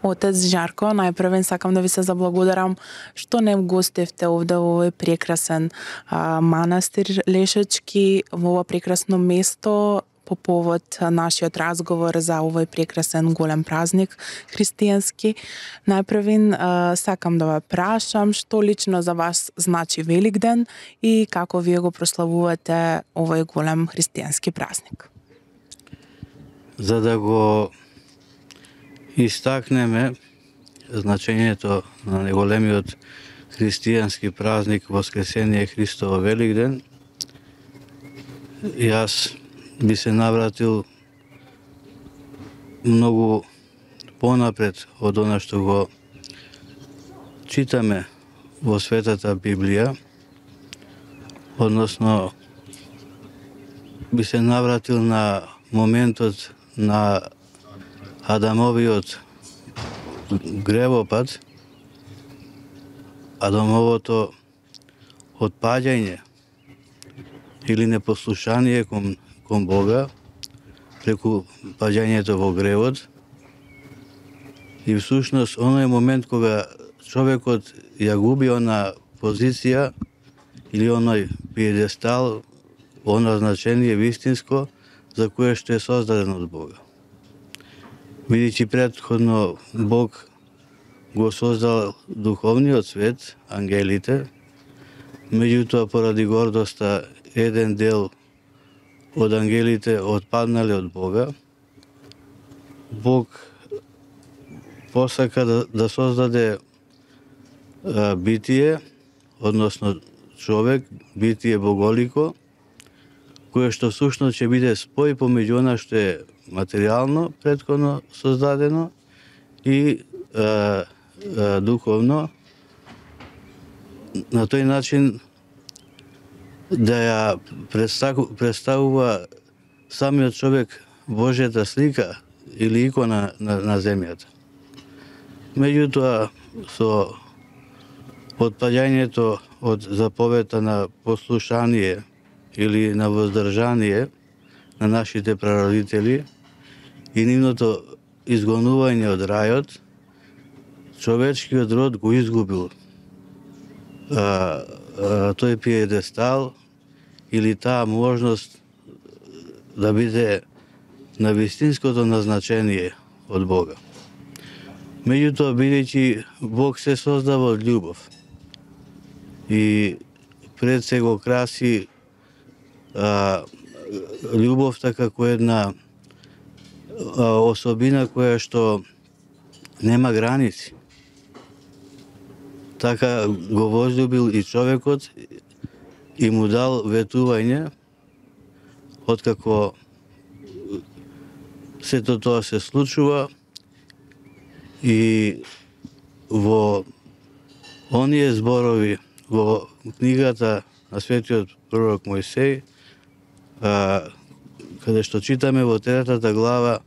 Отец Жарко, најпрвен сакам да ви се заблагодарам што не гостевте овде во овој прекрасен манастир Лешечки, во ова прекрасно место по повод нашиот разговор за овој прекрасен голем празник христијански. Најпрвен сакам да ве прашам што лично за вас значи Великден и како вие го прославувате овој голем христијански празник. За да го истакнеме значењето на најголемиот христијански празник Воскресение Христово Великден, јас би се навратил многу понапред од она што го читаме во Светата Библија, односно би се навратил на моментот на Адамовиот гревопад, Адамовото отпаѓање или непослушание кон Бога преку паѓањето во гревот. И всушност оној момент кога човекот ја губи она позиција или оној пиедестал, оно значение вистинско за кое што е создаден од Бога. Бидејќи претходно Бог го создал духовниот свет, ангелите, меѓутоа поради гордоста еден дел од ангелите отпаднале од Бога, Бог посака да создаде битие, односно човек, битие боголико, кое што всушност ќе биде спој помеѓу она што е материјално претходно создадено и духовно, на тој начин да ја представува самиот човек Божјата слика или икона на земјата. Меѓутоа, со отпаѓањето од заповедта на послушание или на воздржание на нашите прародители и нивното изгонување од рајот, човечкиот род го изгубил тој пиедестал или таа можност да биде на вистинското назначение од Бога. Меѓутоа, бидејќи Бог се создава од љубов и пред се го краси љубовта како една особина која што нема граници. Така го возлюбил и човекот и му дал ветување, откако сето тоа се случува и во оние зборови во книгата на светиот пророк Мојсеј, каде што читаме во 3 глава,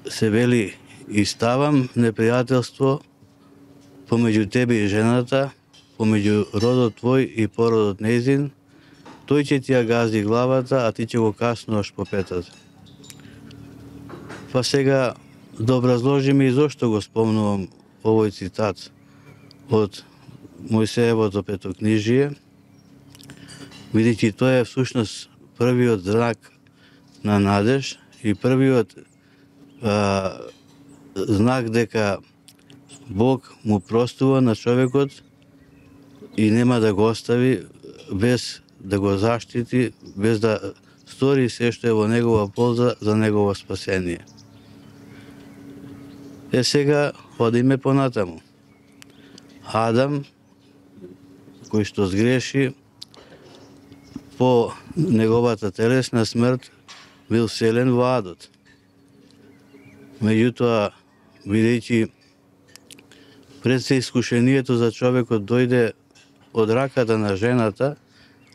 се вели: и ставам непријателство помеѓу тебе и жената, помеѓу родот твој и породот нејзин, тој ќе ти ја гази главата, а ти ќе го каснуваш по петата. Па сега да образложиме и зошто го спомнувам овој цитат од Мојсеевото петокнижие, бидејќи тоа е всушност првиот знак на надеж и првиот знак дека Бог му простува на човекот и нема да го остави без да го заштити, без да стори се што е во негова полза за негово спасение. Сега одиме понатаму. Адам, кој што сгреши, по неговата телесна смрт бил селен во адот. Меѓутоа, бидејќи пред се искушението за човекот дојде од раката на жената,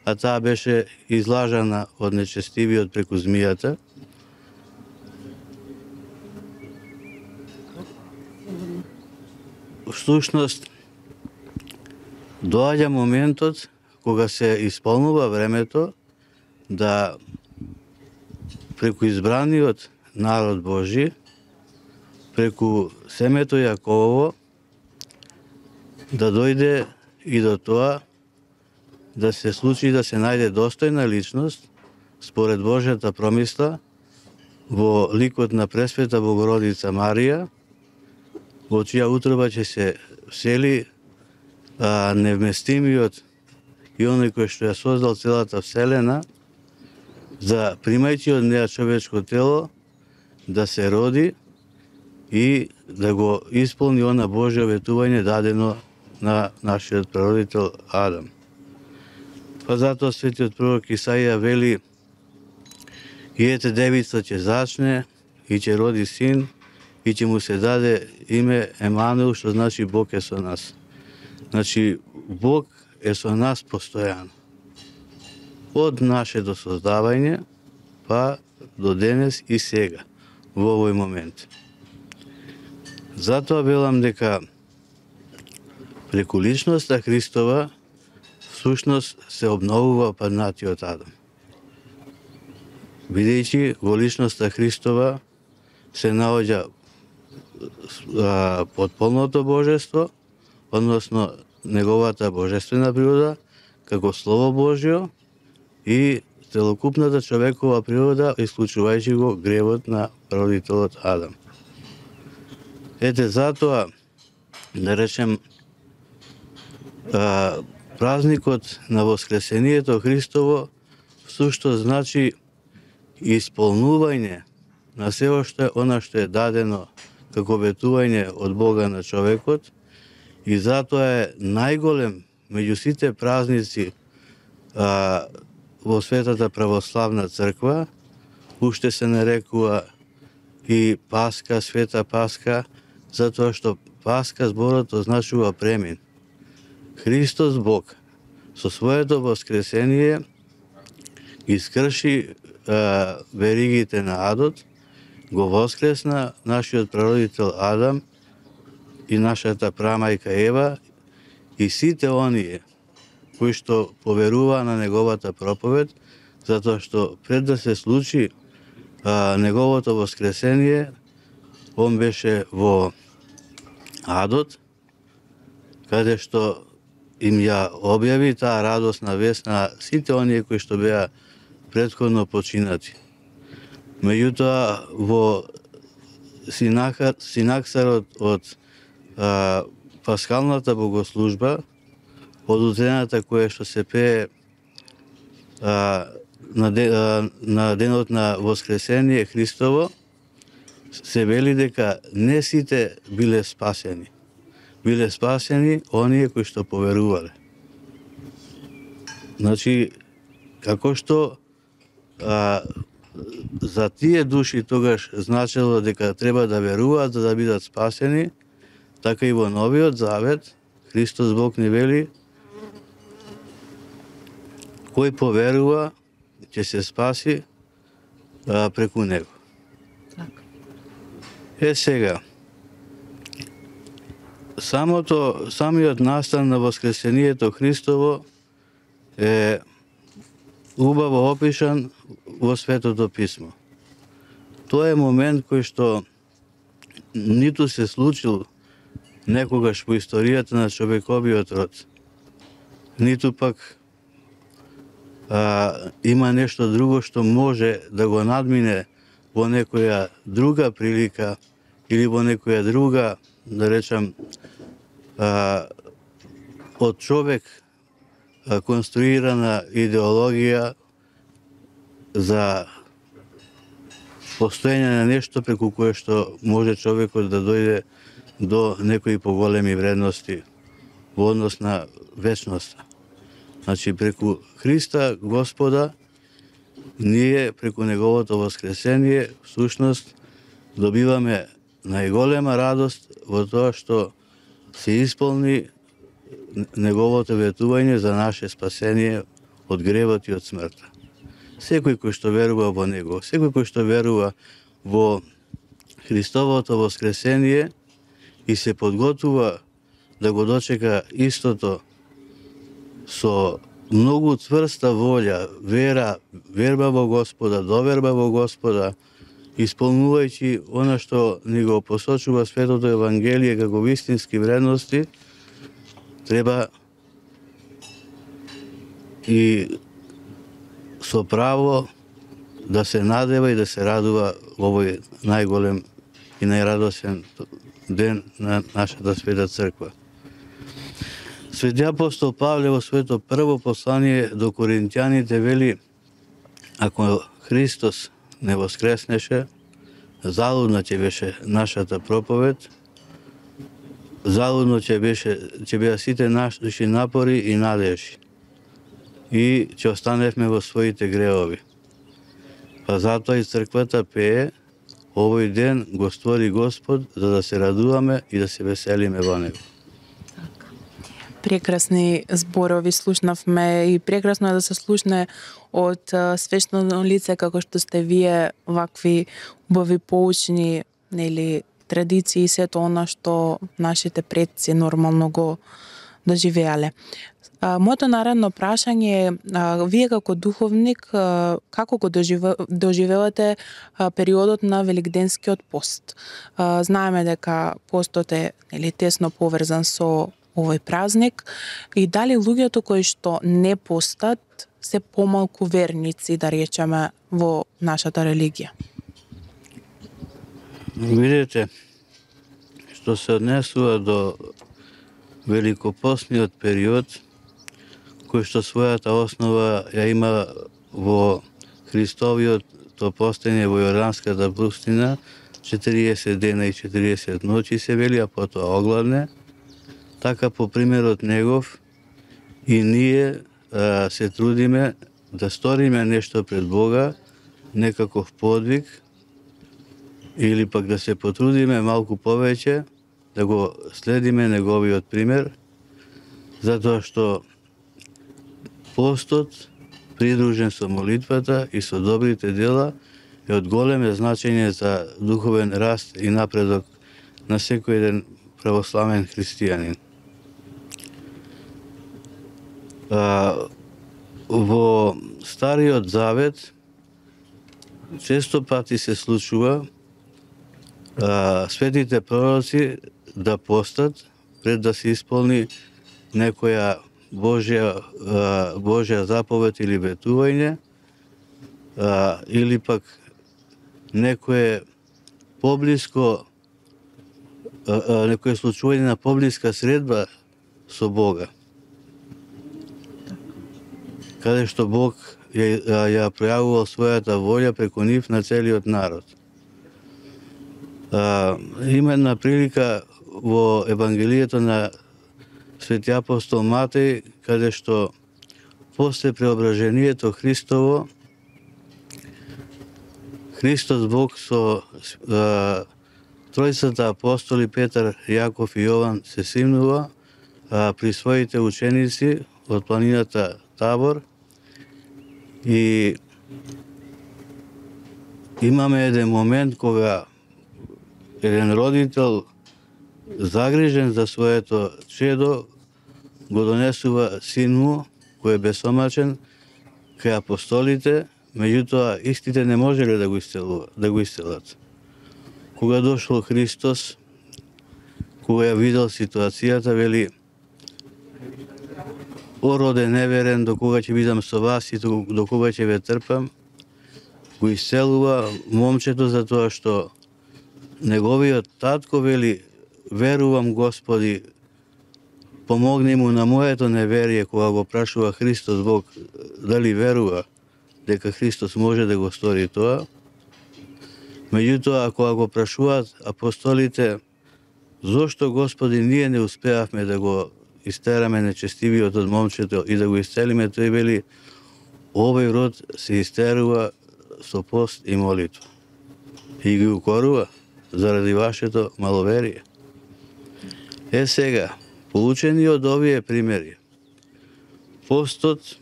а таа беше излажана од нечестивиот преку змијата, всушност доаѓа моментот кога се исполнува времето да преку избраниот народ Божи, преку семето Јаковово да дојде и до тоа да се случи да се најде достојна личност според Божјата промисла во ликот на Пресвета Богородица Марија, во чија утроба ќе се всели невместимиот и оној кој што ја создал целата вселена, за примајќи од неа човечко тело, да се роди и да го исполни она Божјо ветување дадено на нашиот прародител Адам. Па затоа светиот пророк Исаија вели: и ете девица ќе зачне и ќе роди син и ќе му се даде име Емануел, што значи Бог е со нас. Значи Бог е со нас постојано. Од нашето создавање па до денес и сега, во овој момент. Затоа велам дека преку личноста Христова всушност се обновува паднатиот Адам. Бидејќи во личноста Христова се наоѓа потполното божество, односно неговата божествена природа, како Слово Божјо и целокупната човекова природа, исклучувајќи го гревот на прародителот Адам. Ете затоа, да речем, празникот на Воскресението Христово всушност значи исполнување на се она што е дадено како ветување од Бога на човекот, и затоа е најголем меѓу сите празници во Светата православна црква. Уште се нарекува и Пасха, Света Пасха, затоа што Пасха зборот означува премин. Христос Бог со своето воскресение искрши веригите на адот, го воскресна нашиот прародител Адам и нашата прамајка Ева и сите оние кои што поверуваа на неговата проповед, затоа што пред да се случи неговото воскресение, он беше во адот, каде што им ја објави таа радосна вест на сите оние кои што беа претходно починати. Меѓутоа, во синаксарот од пасхалната богослужба, од утрената која што се пее на денот на Воскресение Христово, се вели дека не сите биле спасени. Биле спасени оние кои што поверувале. Значи, како што за тие души тогаш значело дека треба да веруваат за да бидат спасени, така и во Новиот Завет Христос Бог ни вели: кој поверува ќе се спаси преку него. Сега, самиот настан на Воскресението Христово е убаво опишан во Светото Писмо. Тоа е момент кој што ниту се случил некогаш во историјата на човековиот род, ниту пак има нешто друго што може да го надмине во некоја друга прилика или во некоја друга, да речам, од човек конструирана идеологија за постоење на нешто преку кое што може човекот да дојде до некои поголеми вредности во однос на вечноста. Значи, преку Христа Господа, ние преку неговото воскресение всушност добиваме најголема радост во тоа што се исполни неговото ветување за наше спасение од гревот и од смртта. Секој кој што верува во него, секој кој што верува во Христовото воскресение и се подготува да го дочека истото со многу цврста волја, верба во Господа, доверба во Господа исполнувајќи она што ни го посочува Светото Евангелие како вистински вредности, треба и со право да се надева и да се радува овој најголем и најрадосен ден на нашата Света Црква. Свети апостол Павле во своето прво послание до Коринтијаните вели: ако Христос не воскреснеше, залудна ќе беше нашата проповед, залудно ќе беа сите наши напори и надежи, и ќе останевме во своите греови. Па затоа и црквата пее: овој ден го створи Господ, за да се радуваме и да се веселиме во него. Прекрасни зборови слушнавме и прекрасно е да се слушне од свештено лице како што сте вие, вакви убави поучни, нели, традиции и сето она што нашите предци нормално го доживеале. Моето наредно прашање е: вие како духовник како го доживевате периодот на Великденскиот пост? Знаеме дека постот е, нели, тесно поврзан со овој празник, и дали луѓето кои што не постат се помалку верници, да речеме, во нашата религија? Видете, што се однесува до великопостниот период, кој што својата основа ја има во Христовиот постење во Јорданската пустина, 40 дена и 40 ноќи се вели, а потоа огладне. Така по примерот негов и ние се трудиме да сториме нешто пред Бога, некаков подвиг, или пак да се потрудиме малку повеќе, да го следиме неговиот пример, затоа што постот, придружен со молитвата и со добрите дела, е од големо значење за духовен раст и напредок на секој еден православен христијанин. Во Стариот Завет често пати се случува светите пророци да постат пред да се исполни некоја Божја заповед или ветување, или пак некое поблиско, некое случување на поблиска средба со Бога, каде што Бог ја пројавувал својата волја преку нив на целиот народ. Има една прилика во Евангелието на Свети апостол Матеј, каде што после преображението Христово, Христос Бог со тројцата апостоли Петар, Јаков и Јован се симнува при своите ученици од планината Табор, и имаме еден момент кога еден родител, загрижен за своето чедо, го донесува син му, кој е бесомачен, кај апостолите, меѓутоа истите не можеле да го исцелат. Кога дошол Христос, кога ја видел ситуацијата, вели: о роде неверен, до кога ќе бидам со вас и до кога ќе ве трпам? Го исцелува момчето затоа што неговиот татко вели: верувам Господи, помогни му на моето неверие. Кога го прашува Христос Бог дали верува дека Христос може да го стори тоа. Меѓутоа, кога го прашуваат апостолите: зошто Господи ние не успеавме да го истераме нечестивиот од момчето и да го исцелиме, тој вели: овој род се истерува со пост и молитва. И ги укорува заради вашето маловерие. Сега, поучени од овие примери, постот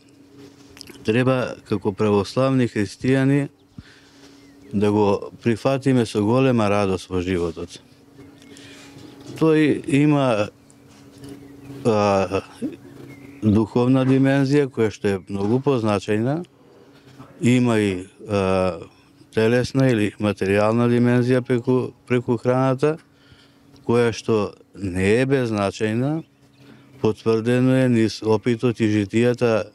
треба како православни христијани да го прифатиме со голема радост во животот. Тој има духовна димензија која што е многу позначајна, има и телесна или материјална димензија преку храната, која што не е беззначајна, потврдено е низ опитот и житијата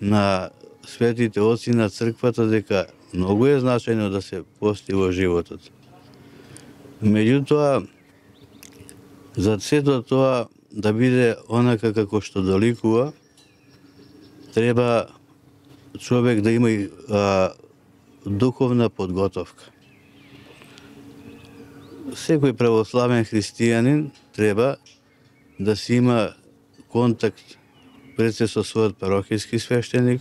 на светите оци на црквата дека многу е значајно да се пости во животот. Меѓутоа, за сето тоа да биде онака како што доликува, треба човек да има и духовна подготовка. Секој православен христијанин треба да си има контакт пред се со својот парохијски свештеник,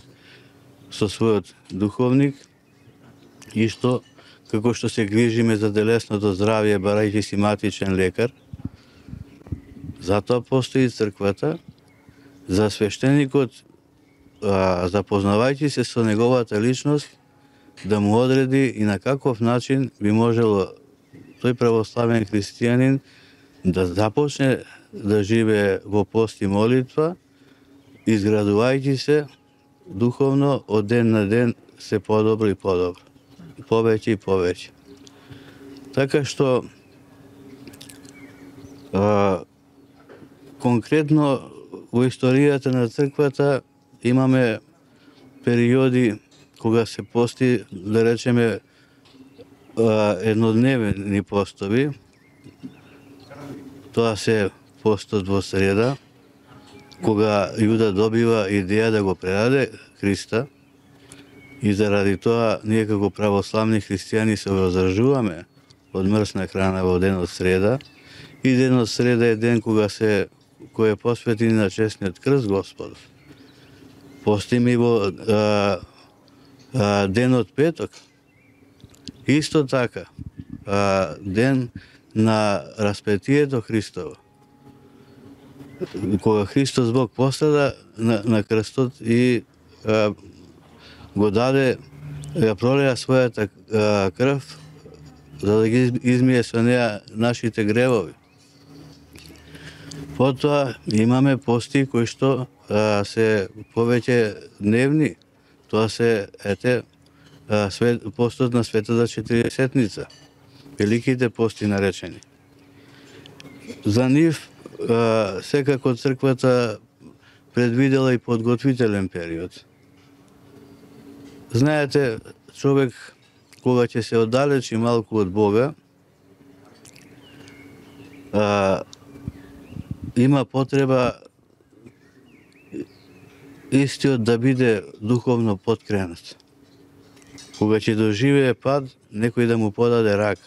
со својот духовник, и што, како што се грижиме за телесното здравје, барајќи си матичен лекар, затоа постои црквата, за свештеникот, запознавајќи се со неговата личност, да му одреди и на каков начин би можело тој православен христијанин да започне да живее во пост и молитва, изградувајќи се духовно од ден на ден се подобро и подобро, повеќе и повеќе. Така што конкретно во историјата на црквата имаме периоди кога се пости, да речеме, еднодневни постови. Тоа се постот во среда, кога Јуда добива идеја да го предаде Христа, и заради тоа ние како православни христијани се воздржуваме од мрсна храна во денот среда, и денот среда е ден кој е посветен на честниот крст Господов. Постиме и во денот петок, исто така, ден на распетието Христово, кога Христос Бог пострада на крстот и го даде, ја пролеа својата крв, за да ги измие со неа нашите гревови. Потоа имаме пости кои што се повеќе дневни. Тоа се постот на Светата Четириесетница, великите пости наречени. За нив секако црквата предвидела и подготвителен период. Знаете, човек кога ќе се оддалечи малку од Бога, има потреба истиот да биде духовно поткренат. Кога ќе доживее пад, некој да му подаде рака.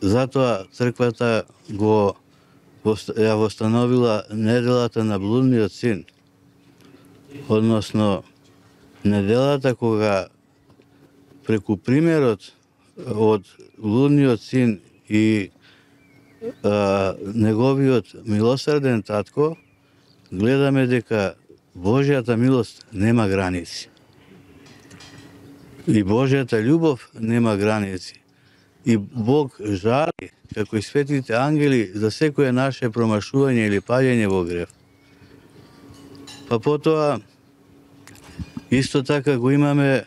Затоа црквата ја востановила неделата на блудниот син, односно неделата кога преку примерот од блудниот син и неговиот милосрден татко, гледаме дека Божјата милост нема граници. И Божјата љубов нема граници. И Бог жали, како и светите ангели, за секое наше промашување или паѓање во грев. Па потоа, исто така го имаме,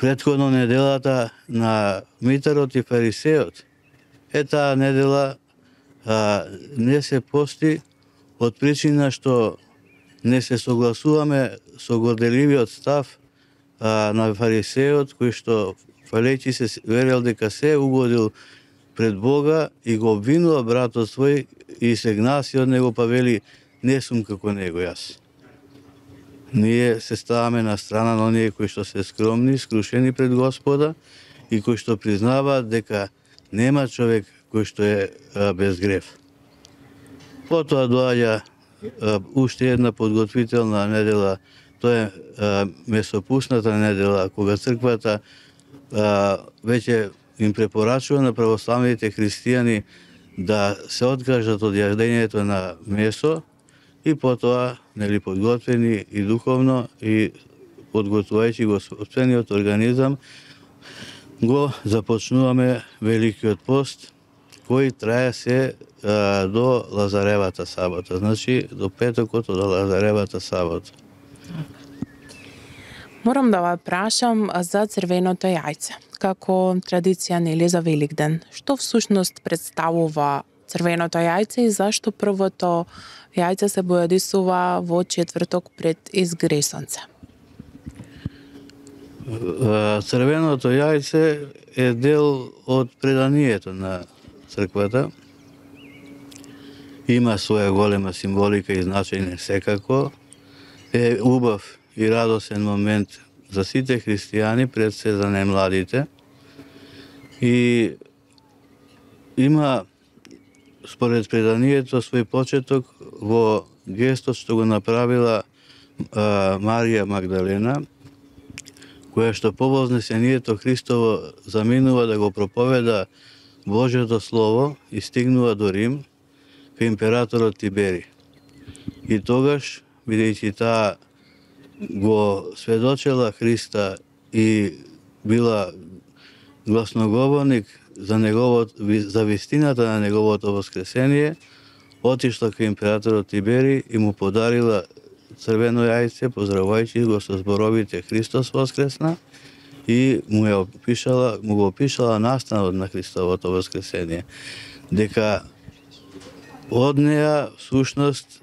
претходно неделата на Митарот и Фарисеот. Таа недела не се пости од причина што не се согласуваме со горделивиот став на Фарисеот, кој што фалејќи се верел дека се угодил пред Бога и го обвинува братот свој и се гнаси од него, па вели: не сум како него јас. Ние се ставаме на страна на оние кои што се скромни, скрушени пред Господа и кои што признаваат дека нема човек кој што е без грев. Потоа доаѓа уште една подготвителна недела, тоа е месопусната недела, кога црквата веќе им препорачува на православните христијани да се откажат од јадењето на месо и потоа подготвени и духовно и подготвувајќи го собствениот организам, го започнуваме Великиот пост, кој трае се до Лазаревата сабота, значи до петокот од Лазаревата сабота. Морам да ве прашам за црвеното јајце. Како традиција нели за Великден. Што всушност представува црвеното јајце и зашто првото јајце се бојадисува во четврток пред изгресонце? Црвеното јајце е дел од преданието на црквата. Има своја голема символика и значење секако. Е убав и радосен момент за сите христијани, пред се за најмладите. И има, според преданието, свој почеток во гестот што го направила Марија Магдалена, која што по вознесението Христово заминува да го проповеда Божјото Слово и стигнува до Рим, кај императорот Тибери. И тогаш, бидејќи таа го сведочела Христа и била гласноговорник за вистината на неговото воскресение, отишла кај императорот Тибери и му подарила црвено јајце, поздравувајќи го со зборовите Христос воскресна, и му го опишала настанот на Христовото воскресение. Дека од неа, всушност,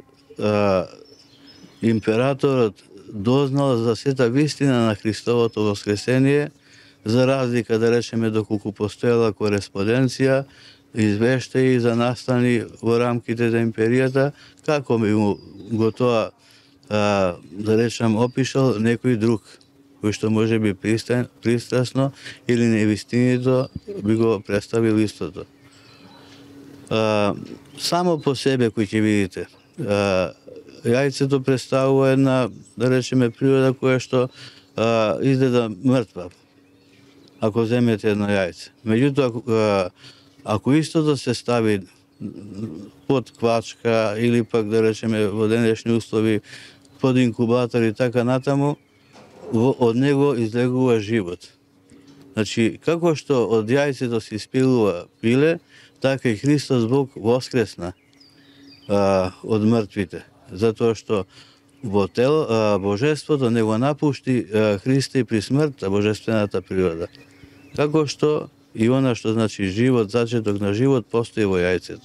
императорот дознал за сета вистина на Христовото воскресение, за разлика, да речеме, доколку постоела кореспонденција, извештаи за настани во рамките за империјата, како би му го тоа, да речем, опишал некој друг, кој што може би пристрасно или невистинито би го представил истото. Само по себе, кој ќе видите, јајцето представува една, да речеме, природа која што изгледа мртва, ако земете едно јајце. Меѓутоа, ако истото се стави под квачка или пак, да речеме, во денешни услови, под инкубатор и така натаму, од него излегува живот. Значи, како што од јајцето се испилува пиле, така и Христос Бог воскресна од мртвите. Затоа што во Божеството не го напушти Христа и при смртта божествената природа. Како што и она што значи живот, зачеток на живот, постои во јајцето.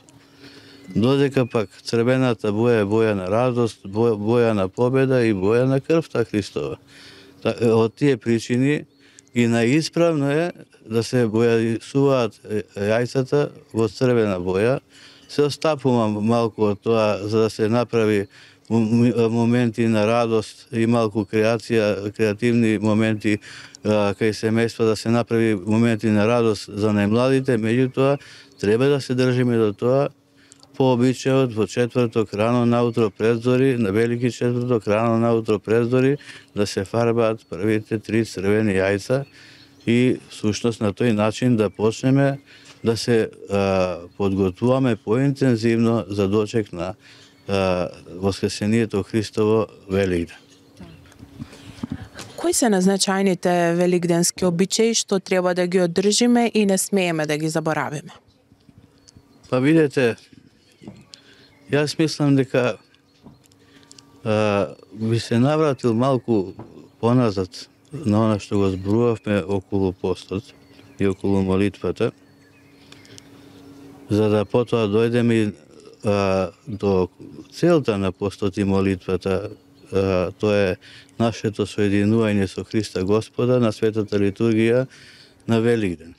Додека пак црвената боја е боја на радост, боја на победа и боја на крвта Христова. Од тие причини и наисправно е да се бојадисуваат јајцата во црвена боја. Се остапува малку од тоа за да се направи моменти на радост и малку креативни моменти кај семејства, да се направи моменти на радост за најмладите, меѓутоа треба да се држиме до тоа по обичајот во четврток рано наутро пред зори, на Велики четврток рано наутро пред зори, да се фарбаат првите 3 црвени јајца и всушност на тој начин да почнеме да се подготвуваме поинтензивно за дочек на Воскресението Христово Великден. Кои се назначајните великденски обичаи што треба да ги одржиме и не смееме да ги заборавиме? Па видете, јас мислам дека би се навратил малку поназад на она што го зборувавме околу постот и околу молитвата, за да потоа дојдеме до целта на постот и молитвата. Тоа е нашето соединување со Христа Господа на светата литургија на Великден.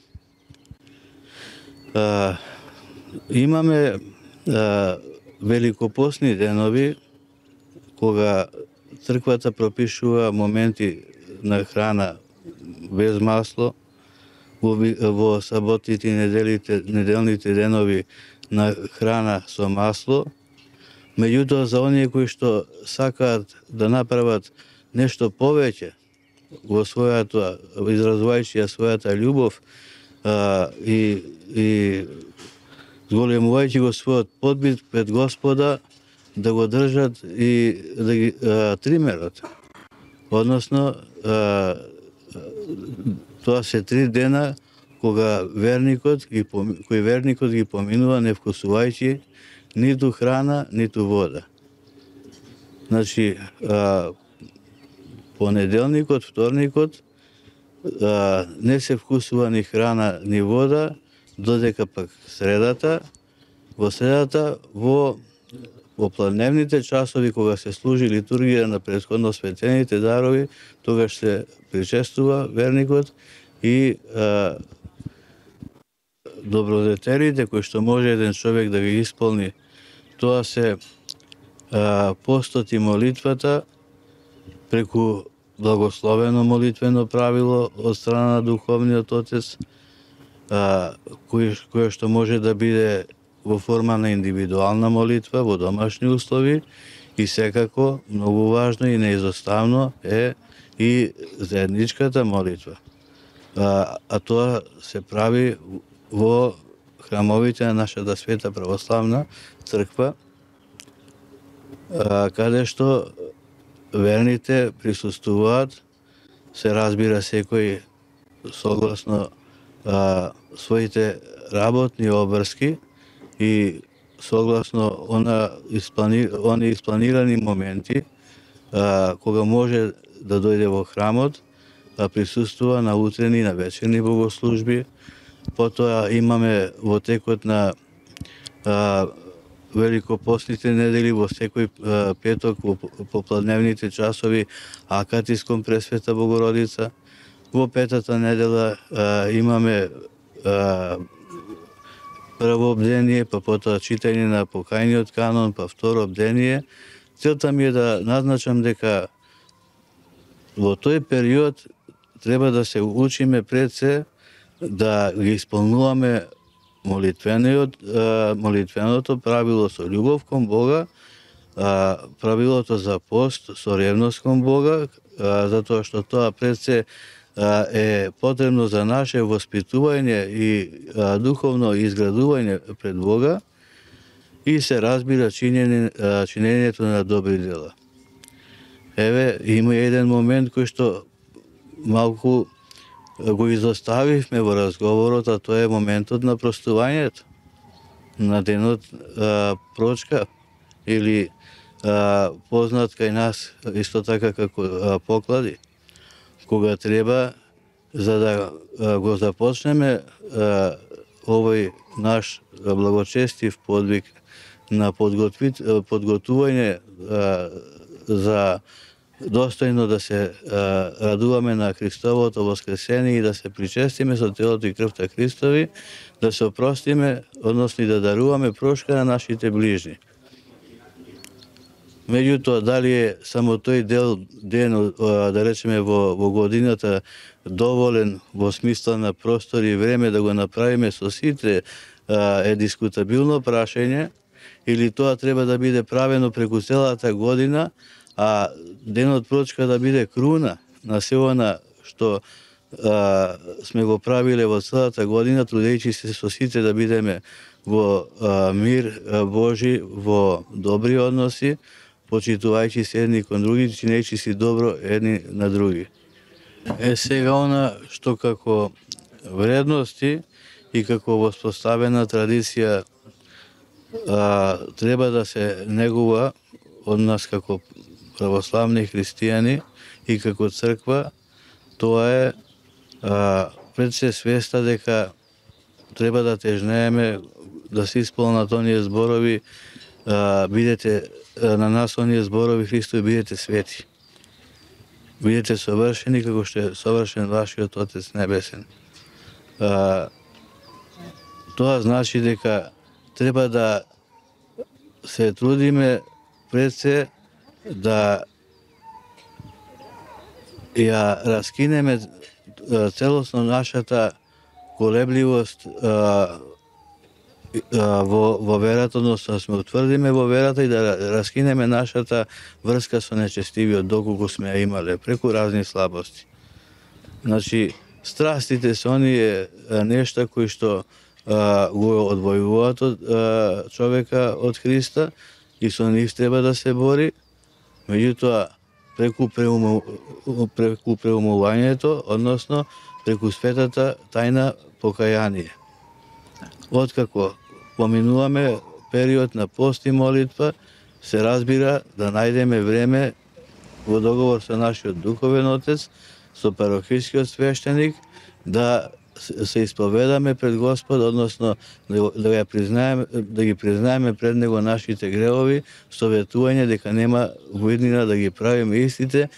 Имаме великопостни денови кога црквата пропишува моменти на храна без масло, во саботите и неделните денови на храна со масло. Меѓутоа, за оние кои што сакаат да направат нешто повеќе во својата, изразувајќи ја својата љубов и зголемувајќи го својот подбит пред Господа, да го држат и да ги тримерот. Односно, тоа се 3 дена кога верникот ги поминува не вкусувајќи ниту храна, ниту вода. Значи, понеделникот, вторникот, не се вкусува ни храна, ни вода, додека пак средата, во попладневните часови кога се служи литургија на претходно светените дарови, тогаш се причестува верникот и добродетелите кои што може еден човек да ги исполни, тоа се постот и молитвата преку благословено молитвено правило од страна на Духовниот Отец, кое што може да биде во форма на индивидуална молитва во домашни услови и секако многу важно и неизоставно е и заедничката молитва. А тоа се прави во храмовите на нашата света православна црква, каде што верните присуствуваат, се разбира секој согласно своите работни обврски и согласно они испланирани моменти, кога може да дојде во храмот, да присуствува на утрени и на вечерни богослужби. Потоа имаме во текот на великопостните недели, во секој петок во попладневните часови акатиском пресвета Богородица. Во петата недела имаме прво бдение, па потоа читање на покајниот канон, па второ бдение. Целта ми е да назначам дека во тој период треба да се учиме пред се да ги исполнуваме молитвеното правило со љубов кон Бога, правилото за пост со ревност кон Бога, затоа што тоа пред се е потребно за наше воспитување и духовно изградување пред Бога и се разбира чинењето на добри дела. Еве, има еден момент кој што малку го изоставивме во разговорот, а тоа е моментот на простувањето, на денот прочка, или познат кај нас исто така како поклади, кога треба, за да го започнеме овој наш благочестив подвиг на подготвување за достојно да се радуваме на Христовото воскресение и да се причестиме со телото и крвта Христови, да се опростиме, односно и да даруваме прошка на нашите ближни. Меѓутоа, дали е само тој ден, да речеме, во годината доволен во смисла на простор и време да го направиме со сите, е дискутабилно прашање, или тоа треба да биде правено преку целата година, а денот прочка да биде круна на се она што сме го правиле во целата година, трудејќи се со сите да бидеме во мир Божи, во добри односи, почитувајќи се едни кон други, чинејќи си добро едни на други. Сега она што како вредности и како воспоставена традиција треба да се негува од нас како православни христијани и како црква, тоа е пред се свеста дека треба да тежнееме да се исполнат оние зборови, бидете на нас оние зборови Христови, бидете свети. Бидете совршени како што е совршен вашиот Отец Небесен. Тоа значи дека треба да се трудиме пред се да ја раскинеме целосно нашата колебливост во верата, односно да сме утврдиме во верата и да раскинеме нашата врска со нечестивиот доколку сме ја имале преку разни слабости. Значи, страстите се оние нешта кои што го одвојуваат од човека од Христа и со нив треба да се бори. Меѓутоа, преку преумувањето, односно преку светата тајна покаяние. Откако поминуваме период на пост и молитва, се разбира да најдеме време во договор со нашиот духовен отец, со парохискиот свештеник, да се исповедаме пред Господ, односно да ги признаеме пред Него нашите гревови, со ветување дека нема воиднина да ги правиме истите,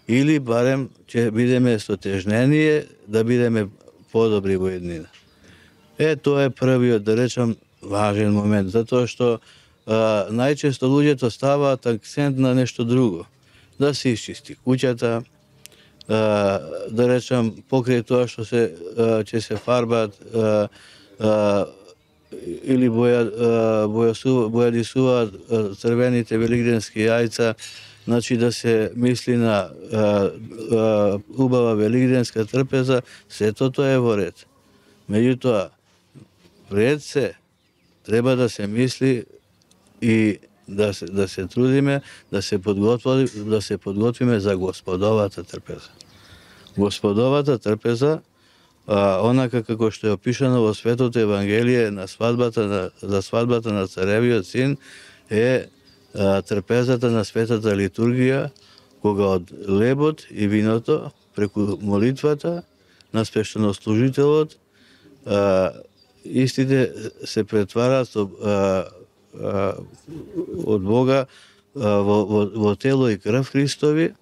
или барем ќе бидеме со тежнение да бидеме подобри воиднина. Тоа е првиот, да речам, важен момент, затоа што најчесто луѓето ставаат акцент на нешто друго. Да се исчисти куќата, да речам, покрај тоа што ќе се фарбаат или бојадисуваат црвените велигденски јајца, значи да се мисли на убава велигденска трпеза, сето тоа е во ред. Меѓутоа, пред се треба да се мисли и да се трудиме, да се подготвиме за Господовата трпеза. Господовата трпеза, онака како што е опишано во Светото Евангелие за свадбата на царевиот син, е трпезата на светата литургија, кога од лебот и виното, преку молитвата на свештенослужителот, истите се претвараат од Бога во тело и крв Христови,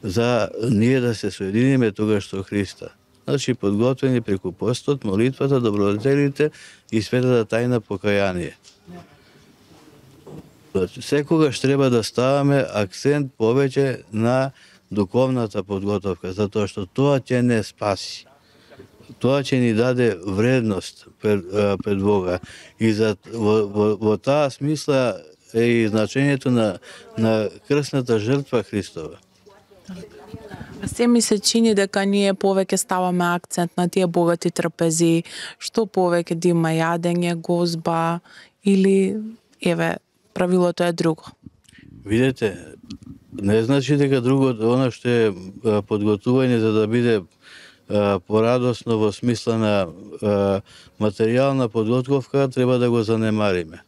за ние да се соединиме тогаш со Христа. Значи, подготвени преку постот, молитвата, добродетелите и светата тајна покаяние. Секогаш треба да ставаме акцент повеќе на духовната подготовка, затоа што тоа ќе не спаси. Тоа ќе ни даде вредност пред Бога. И во таа смисла е и значењето на крсната жртва Христова. Се ми се чини дека ние повеќе ставаме акцент на тие богати трпези, што повеќе да има јадење, гозба, или, правилото е друго. Видете, не значи дека другото, она што е подготување за да биде порадосно во смисла на материјална подготовка, треба да го занемариме.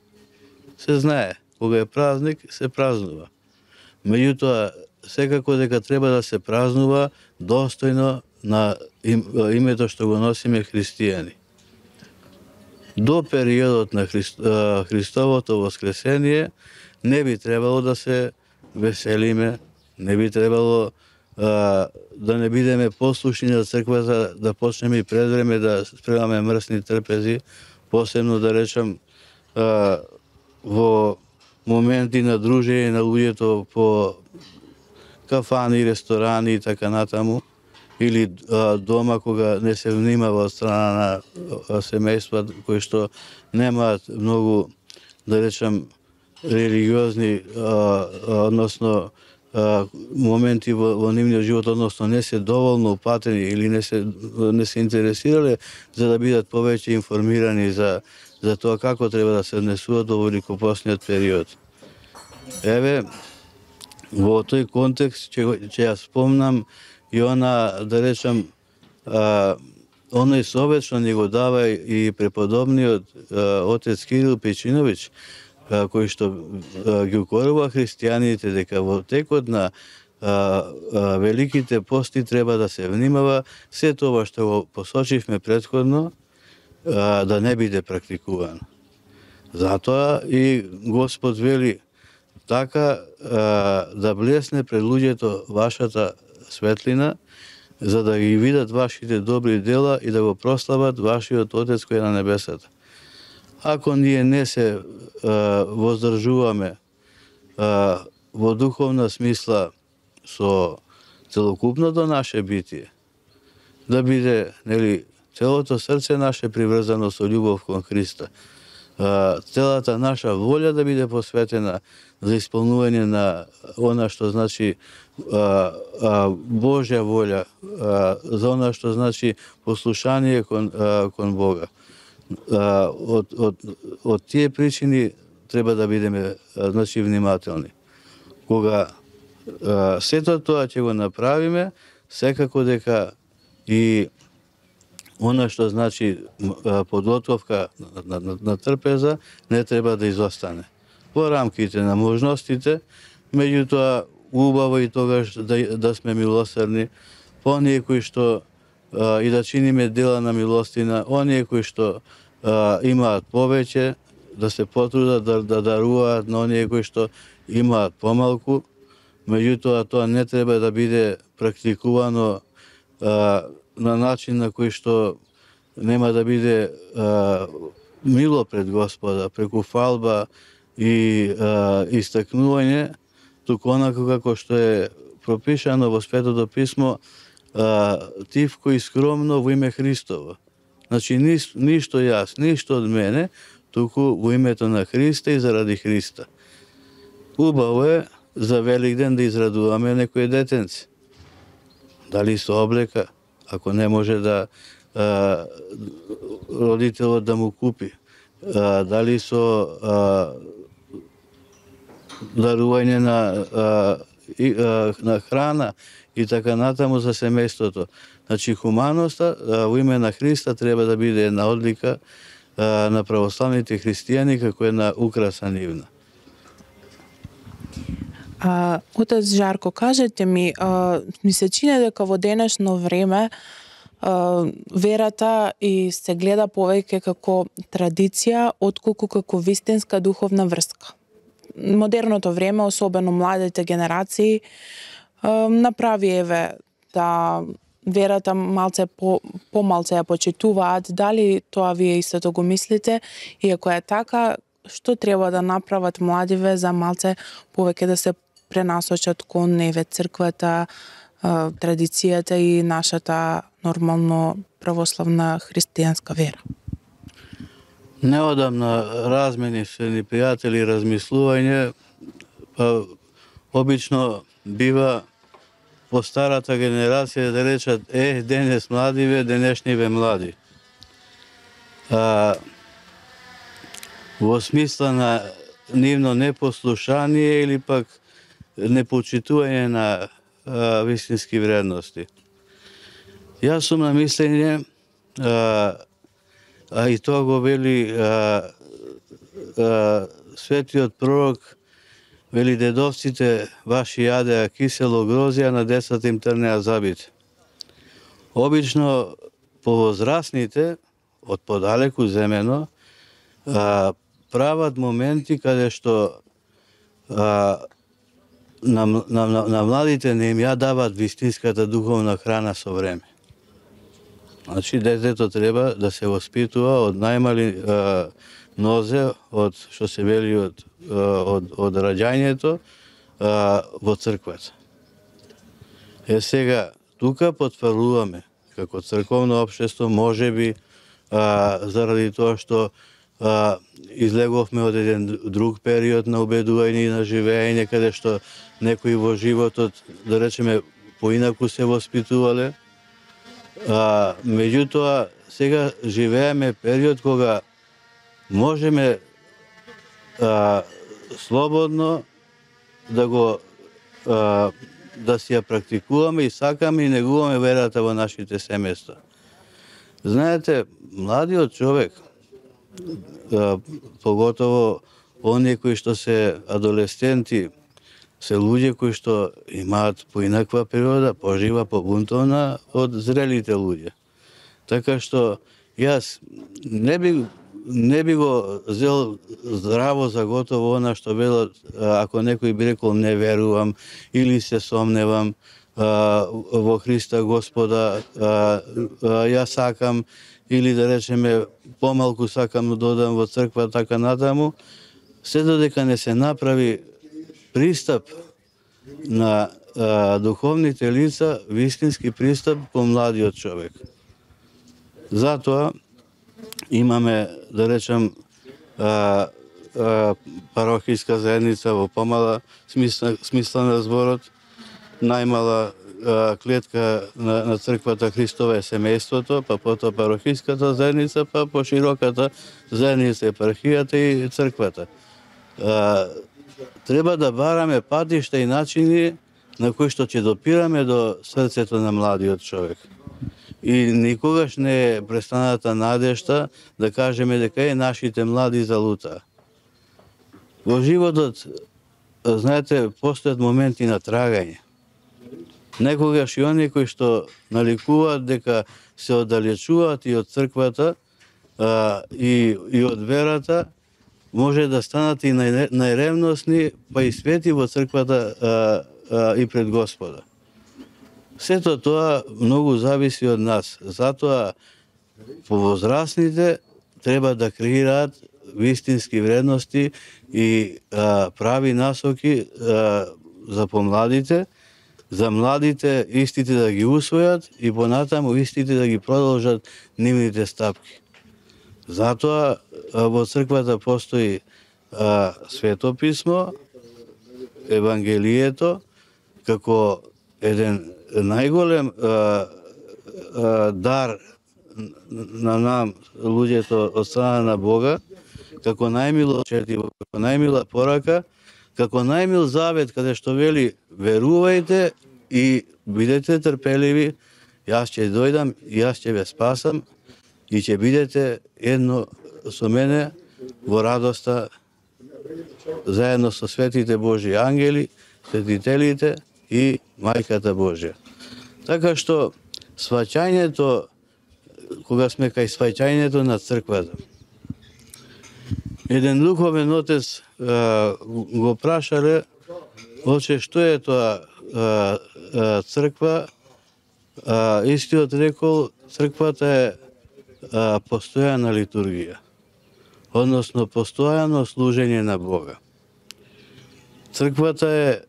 Се знае, кога е празник, се празнува. Меѓутоа, секако дека треба да се празнува достојно на името што го носиме христијани. До периодот на Христовото воскресение не би требало да се веселиме, не би требало да не бидеме послушни на црквата, да почнеме и пред време да спремаме мрсни трпези, посебно да речам во моменти на дружење на луѓето по кафани, ресторани и така натаму, или дома кога не се внимава од страна на семејства кои што немаат многу, да речам, религиозни, односно моменти во нивниот живот, односно не се доволно упатени или не се интересирале за да бидат повеќе информирани за тоа како треба да се однесуваат во великопостниот период. Во тој контекст ќе ја спомнам и она, да речам, оној совет што ни го дава и преподобниот отец Кирил Печиновиќ, кој што ги укорува христијаните дека во текот на великите пости треба да се внимава се тоа што го посочивме претходно да не биде практикувано. Затоа и Господ вели така да блесне пред луѓето вашата светлина, за да ги видат вашите добри дела и да го прослават вашиот Отец кој е на небесата. Ако ние не се воздржуваме во духовна смисла со целокупното наше битие, да биде, нели, целото срце наше приврзано со љубов кон Христа, целата наша волја да биде посветена за исполнување на она што значи Божја волја, за она што значи послушание кон Бога. Од тие причини треба да бидеме значи внимателни. Кога сето тоа ќе го направиме, секако дека и она што значи подготовка на трпеза не треба да изостане. Во рамките на можностите, меѓутоа убаво и тогаш да сме милосердни, по оние кои што и да чиниме дела на милостина, оние кои што имаат повеќе, да се потрудат да даруваат на оние кои што имаат помалку, меѓутоа тоа не треба да биде практикувано на начин на кој што нема да биде мило пред Господа, преку фалба и истакнување, туку онако како што е пропишано во Светото писмо, тивко и скромно во име Христово. Значи, ништо јас, ништо од мене, туку во името на Христа и заради Христа. Убаво е за Великден да израдуваме некои детенци. Дали со облека, ако не може да родителот да му купи, дали со дарување на храна и така натаму за семејството. Значи, хуманоста во име на Христа треба да биде една одлика на православните христијани како една украса нивна. Отец Жарко, кажете ми се чини дека во денешно време верата и се гледа повеќе како традиција отколку како вистинска духовна врска. Модерното време, особено младите генерации, направи да верата малце помалце ја почитуваат. Дали тоа вие истото го мислите? И ако е така, што треба да направат младиве за малце повеќе да се пренасочат кон црквата, традицијата и нашата нормално православна христијанска вера? Неодамна размени се ни пријатели, размислување, па обично бива по старата генерација да речат денес младиве, денешниве млади. Во смисла на нивно непослушание или пак непочитување на вистински вредности. Јас сум на мислење, и тоа го вели светиот пророк, вели дедовците ваши јадеа кисело грозија, на децата им трнеа забите. Обично повозрасните, од подалеку земено, прават моменти каде што на младите не им ја дават вистинската духовна храна со време. Значи, детето треба да се воспитува од најмали нозе, од што се вели од раѓањето во црквата. Сега, тука потврлуваме како црковно општество, можеби заради тоа што излеговме од еден друг период на убедување и на живење, каде што некои во животот, да речеме, поинаку се воспитувале. Меѓутоа, сега живееме период кога можеме слободно да си ја практикуваме и сакаме и негуваме верата во нашите семејства. Знаете, младиот човек, поготово оние кои што се адолесценти, се луѓе кои што имаат поинаква природа, пожива побунтовна од зрелите луѓе. Така што јас не би го зел здраво за готово она што велат, ако некој би рекол не верувам или се сомневам во Христа Господа, ја сакам или да речеме помалку сакам да додам во црква, така натаму, се додека не се направи пристап на духовните лица, вистински пристап кон младиот човек. Затоа имаме, да речем, парохијска заедница во помала смисла на зборот, најмала клетка на црквата Христова е семејството, па потоа парохиската заедница, па пошироката заедница епархијата и црквата. Треба да бараме патишта и начини на кои што ќе допираме до срцето на младиот човек. И никогаш не е престаната надежта да кажеме дека нашите млади залутаа. Во животот знаете, постојат моменти на трагање. Некогаш и оние кои што наликуваат дека се оддалечуваат и од црквата и од верата, може да станат и најревносни, па и свети во црквата и пред Господа. Сето тоа многу зависи од нас. Затоа повозрасните треба да креираат вистински вредности и прави насоки за помладите, за младите истите да ги усвојат и понатаму истите да ги продолжат нивните стапки. Затоа во црквата постои Свето писмо, Евангелието, како еден најголем дар на нам, луѓето од страна на Бога, како најмило четиво, како најмила порака, како најмил завет, каде што вели верувајте и бидете трпеливи, јас ќе дојдам, јас ќе ве спасам и ќе бидете едно со мене во радоста заедно со светите Божји ангели, светителите и Мајката Божја. Така што сваќањето, кога сме кај сваќањето на црквата, еден духовен отец го прашале, оче, што е тоа црква? Истиот рекол, црквата е постојана литургија, односно постојано служење на Бога. Црквата е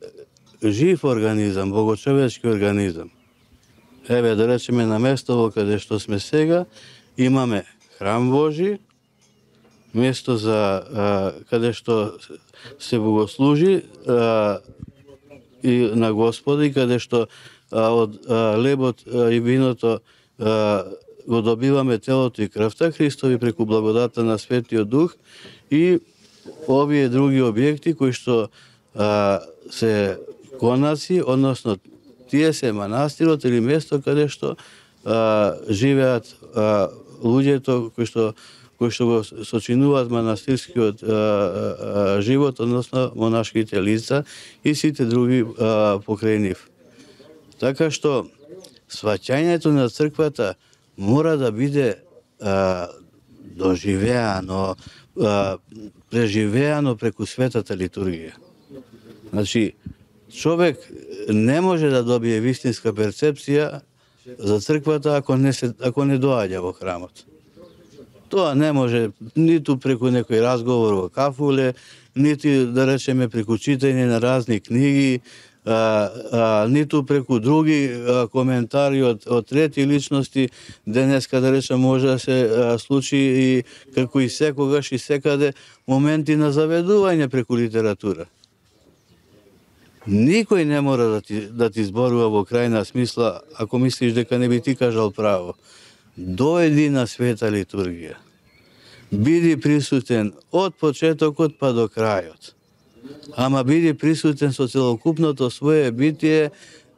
жив организам, богочовечки организам. Еве, да речеме, на местово каде што сме сега, имаме храм Божи, место за каде што се богослужи и на Господа, и каде што од лебот и виното го добиваме телото и крвта Христови преку благодата на Светиот Дух, и овие други објекти кои што се конаци, односно тие се манастирот или место каде што живеат луѓето кои што го сочинуваат манастирскиот живот, односно монашките лица и сите други покрај нив. Така што сваќањето на црквата мора да биде доживеано, преживеано преку светата литургија. Значи, човек не може да добие вистинска перцепција за црквата ако не доаѓа во храмот. Тоа не може ниту преку некој разговор во кафуле, ниту, да речеме, преку читање на разни книги, ниту преку други коментари од трети личности. Денеска, да речем, може да се случи и како и секогаш и секаде моменти на заведување преку литература. Никој не мора да ти зборува во крајна смисла, ако мислиш дека не би ти кажал право. Дојди на света литургија. Биди присутен од почетокот па до крајот. Ама биди присутен со целокупното свое битие,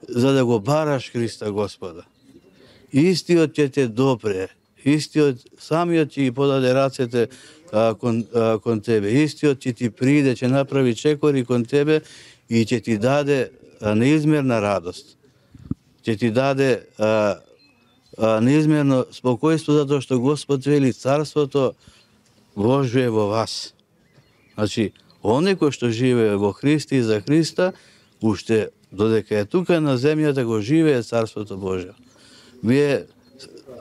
за да го бараш Христа Господа. Истиот ќе те допре, истиот самиот ќе ги подаде рацете кон тебе, истиот ќе ти приде, ќе направи чекори кон тебе и ќе ти даде неизмерна радост. Ќе ти даде неизмерно спокојство, затоа што Господ вели царството Божие во вас. Значи, оне кој што живее во Христа и за Христа, уште додека е тука на земјата го живее царството Божие. Вие,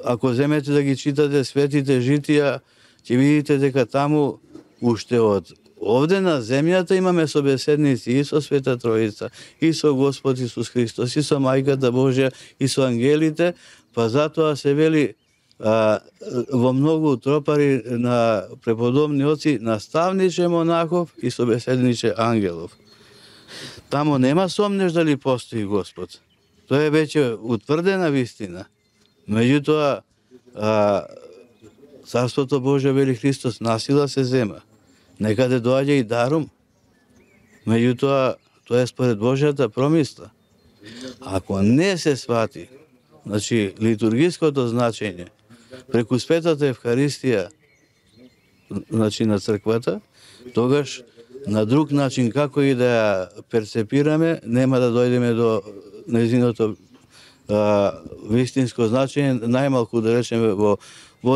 ако земете да ги читате светите житија, ќе видите дека таму уште од овде на земјата имаме собеседници и со Света Троица, и со Господ Исус Христос, и со Мајката Божја, и со ангелите, па затоа се вели во многу тропари на преподобни оци, наставниче монахов и собеседниче ангелов. Тамо нема сомнеш дали постои Господ. Тоа е веќе утврдена вистина. Меѓутоа, Царството Божие, вели Христос, насила се зема. Некаде доаѓа и дарум. Меѓутоа, тоа е според Божјата промисла. Ако не се свати, значи, литургиското значење, преку Светата Евхаристија, значи, на црквата, тогаш на друг начин, како и да ја перцепираме, нема да дојдеме до нејзиното вистинско значење, најмалку да речеме во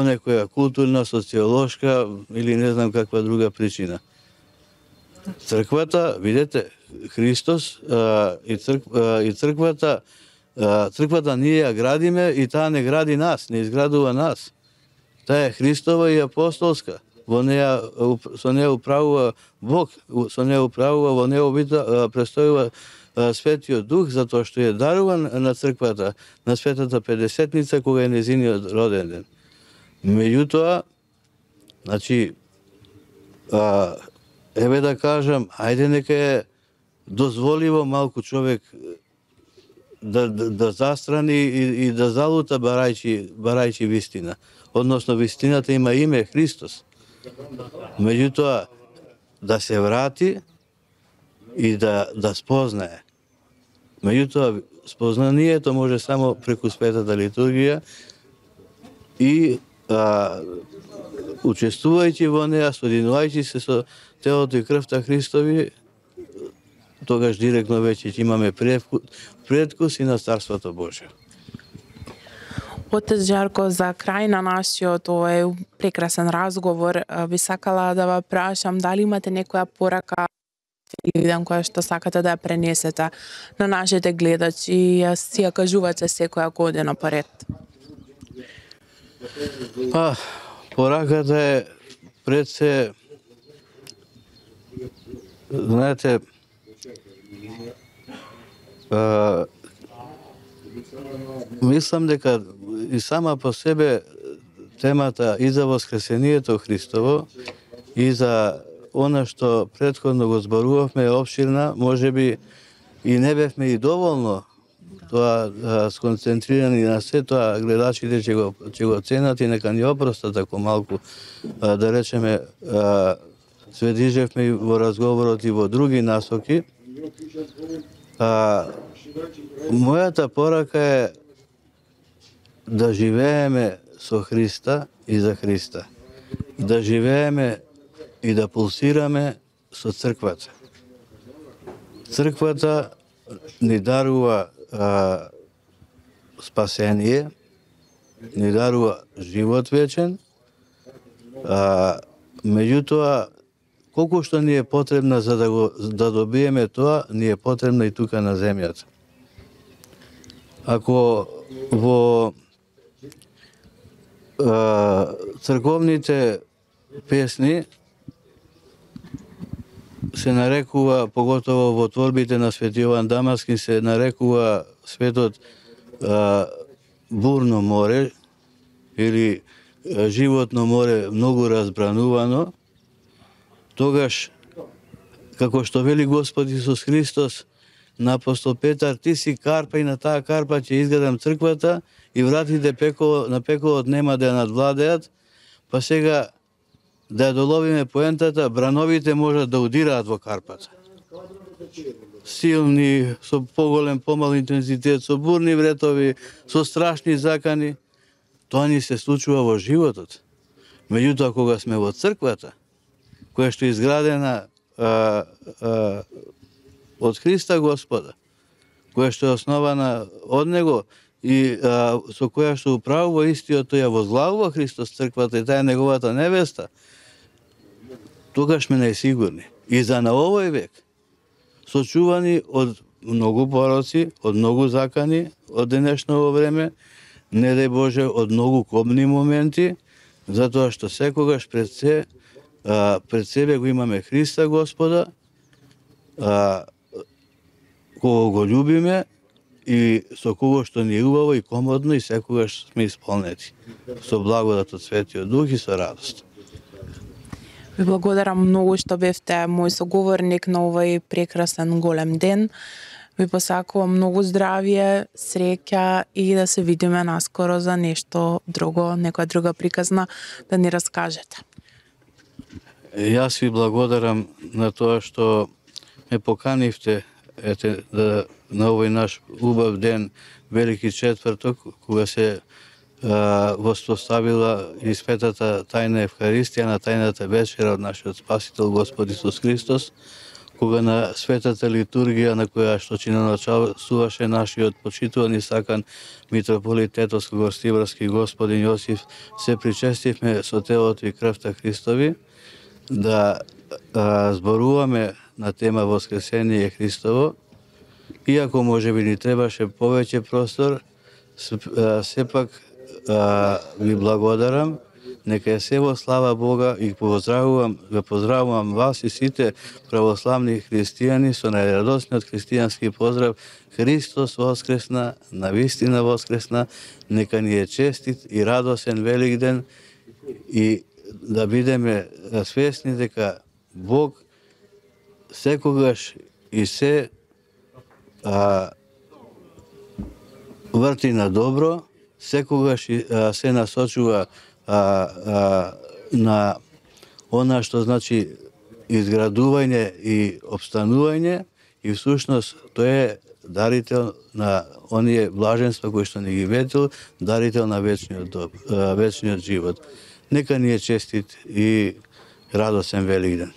некоја културна, социолошка или не знам каква друга причина. Црквата, видете, Христос и црквата, црквата ние ја градиме и таа не гради нас, не изградува нас. Таа е Христова и апостолска. Со неја управува Бог, со неја управува, во неја престојува Светиот Дух, затоа што е даруван на црквата, на Светата Педесетница, кога е незиниот роден ден. Меѓутоа, значи, еве да кажам, ајде нека е дозволиво малку човек да застрани и да залута барајќи вистина. Односно, вистината има име Христос. Меѓутоа, да се врати и да спознае. Меѓутоа, спознанието може само преку Светата литургија и учествувајќи во неа, соединувајќи се со телото и крвта Христови, тогаш директно веќе ќе имаме предкус и на Царството Божјо. Отец Жарко, за крај на нашиот овој прекрасен разговор, би сакала да ве прашам дали имате некоја порака која што сакате да ја пренесете на нашите гледачи и си ја кажувате секоја година поред. Пораката е пред се, знаете, мислам дека и сама по себе темата и за Воскресението Христово и за она што претходно го зборувавме е обширна, можеби и не бевме и доволно тоа сконцентрирани на се тоа, гледачите ќе го ценат и нека ни опростат ако малку, да речеме, се движевме и во разговорот и во други насоки. Мојата порака е да живееме со Христа и за Христа. Да живееме и да пулсираме со црквата. Црквата ни дарува спасение, ни дарува живот вечен, меѓутоа, колку што ни е потребна за да добиеме тоа, ни е потребна и тука на земјата. Ако во црковните песни се нарекува, поготово во творбите на Свети Јован Дамаскин, се нарекува светот бурно море или животно море многу разбранувано, тогаш, како што вели Господ Исус Христос на апостол Петар, ти си карпа и на таа карпа ќе изградам црквата и вратите на пековот нема да ја надвладеат, па сега да ја доловиме поентата, брановите можат да удираат во карпата. Силни, со поголем, помал интензитет, со бурни вретови, со страшни закани. Тоа ни се случува во животот. Меѓутоа, кога сме во црквата, која што е изградена од Христа Господа, која што е основана од Него и со која што управува истиот, тој ја возглавува Христос црквата и таа е неговата невеста, тогаш сме најсигурни. И за на овој век, сочувани од многу пороци, од многу закани, од денешново време, не дај Боже, од многу кобни моменти, затоа што секогаш пред себе го имаме Христа Господа, кого го љубиме и со кого што ни е убаво и комодно и секогаш сме исполнети со благодат од Светиот Дух и со радост. Ви благодарам многу што бевте мој соговорник на овој прекрасен голем ден. Ви посакувам многу здравје, среќа и да се видиме наскоро за нешто друго, некоја друга приказна да ни раскажете. Јас ви благодарам на тоа што ме поканивте на овој наш убав ден, Велики четврток, кога се воспоставила и светата тајна Евхаристија на тајната вечера од нашиот Спасител Господ Исус Христос, кога на светата литургија на која што чиноначалствуваше нашиот почитуван и сакан митрополит Тетовско-Гостиварски Господин Јосиф, се причестивме со телото и крвта Христови, да зборуваме на тема Воскресение Христово, иако можеби ни требаше повеќе простор, сепак ви благодарам, нека е се во слава Бога и поздравувам вас и сите православни христијани со најрадосниот христијански поздрав: Христос воскресна, навистина воскресна, нека ни е честит и радосен Великден и да бидеме свесни дека Бог секогаш и се врти на добро, секогаш се насочува на она што значи изградување и обстанување, и всушност тој е дарител на оние блаженства кои што ни ги ветил, дарител на вечниот живот. Нека ни е честит и радосен Великден.